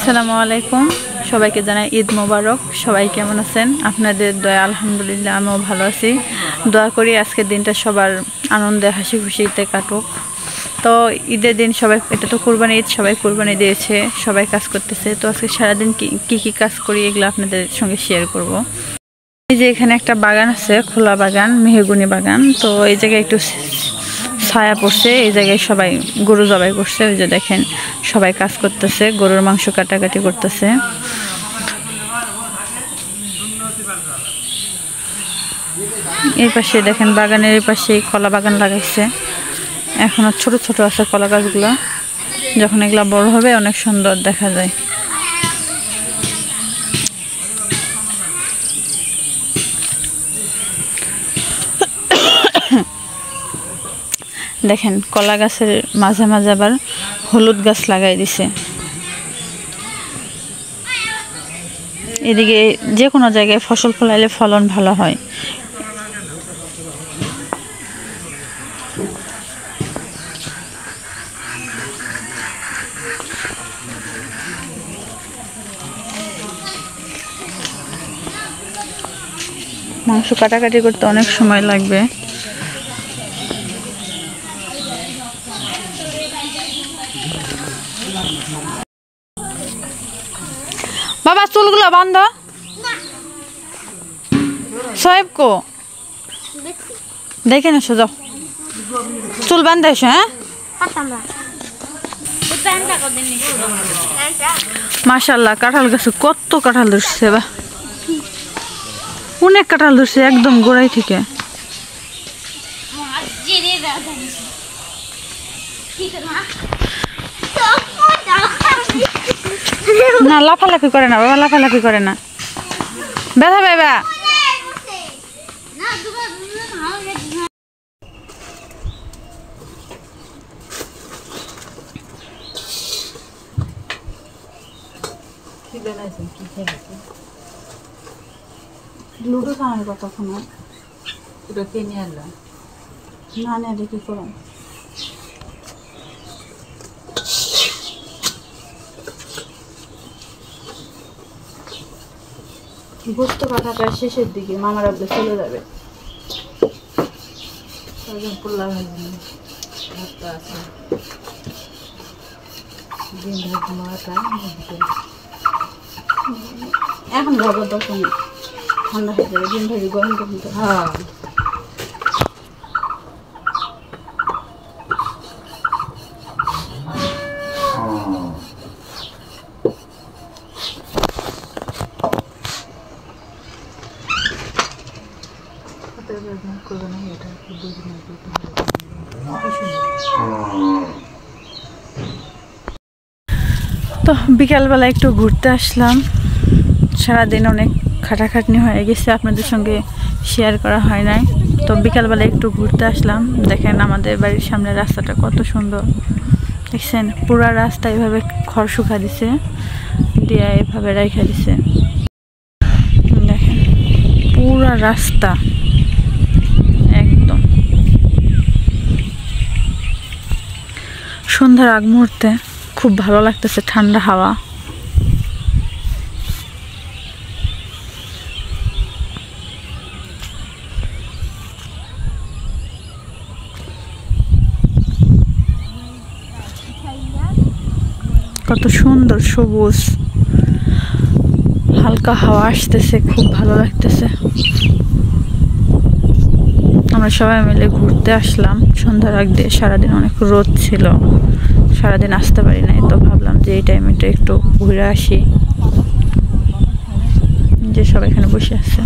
আসসালামু আলাইকুম সবাইকে জানাই ঈদ মোবারক। সবাই কেমন আছেন? আপনাদের দয়া আলহামদুলিল্লাহ আমিও ভালো আছি। দোয়া করি আজকের দিনটা সবার আনন্দে হাসি খুশিতে কাটুক। তো ঈদের দিন সবাই, এটা তো কুরবানি ঈদ, সবাই কুরবানি দিয়েছে, সবাই কাজ করতেছে। তো আজকে সারাদিন কি কাজ করি এগুলো আপনাদের সঙ্গে শেয়ার করব। এই যে এখানে একটা বাগান আছে, খোলা বাগান, মেহগুনি বাগান। তো এই জায়গায় একটু ছায়া পড়ছে, এই জায়গায় সবাই গরু জবাই করছে। ওই যে দেখেন সবাই কাজ করতেছে, গরুর মাংস কাটাকাটি করতেছে। এই পাশে দেখেন বাগানের এই পাশে কলা বাগান লাগাইছে। এখনো ছোট ছোট আছে কলা গাছগুলো, যখন এগুলা বড় হবে অনেক সুন্দর দেখা যায়। দেখেন কলা গাছের মাঝে মাঝে আবার হলুদ গাছ লাগাই দিছে। এদিকে যে কোনো জায়গায় ফসল ফলাইলে ফলন ভালো হয়। মাংস কাটাকাটি করতে অনেক সময় লাগবে। বাবা চুলগুলো বন্ধ। সোহেব কো দেখে না, সোজা চুল বান্ধা এসো। হ্যাঁ মাশাআল্লাহ, কাঁঠাল গাছে কত কাঁঠাল ধরছে, বা অনেক কাঁঠাল ধরছে একদম গোড়াই থেকে। না লাফালাফি করে না বাবা, লাফালাফি করে না, ব্যথা পাইবা। লুডো খাওয়ার কথা শোনো, ওটা কিনে আনলাম না, না দেখি করো। গোস্ত কাটা প্রায় শেষের দিকে, মামার আব্দে চলে যাবে। পোলা ভাজি ভাতটা আছে, ডিম ভাজি মাটা এখন ভাবার দরকার নেই, ঠান্ডা হয়ে যাবে। ডিম ভাজি গরম করতে। হ্যাঁ তো বিকালবেলা একটু ঘুরতে আসলাম। সারাদিন অনেক খাটাখাটনি হয়ে গেছে, আপনাদের সঙ্গে শেয়ার করা হয় নাই। তো বিকালবেলা একটু ঘুরতে আসলাম। দেখেন আমাদের বাড়ির সামনে রাস্তাটা কত সুন্দর, দেখছেন? পুরা রাস্তা এভাবে খড় শুকা দিছে, দিয়ে এভাবে রাইখা দিছে। দেখেন পুরা রাস্তা একদম। সন্ধ্যার আগ মুহূর্তে খুব ভালো লাগতেছে, ঠান্ডা হাওয়া। কত সুন্দর সবুজ, হালকা হাওয়া আসতেছে, খুব ভালো লাগতেছে। আমরা সবাই মিলে ঘুরতে আসলাম সন্ধ্যার আগ দিয়ে। সারাদিন অনেক রোদ ছিল, সারাদিন আসতে পারি নাই, তো ভাবলাম যে এই টাইমটা একটু ঘুরে আসি। যে সবাই এখানে বসে আছে,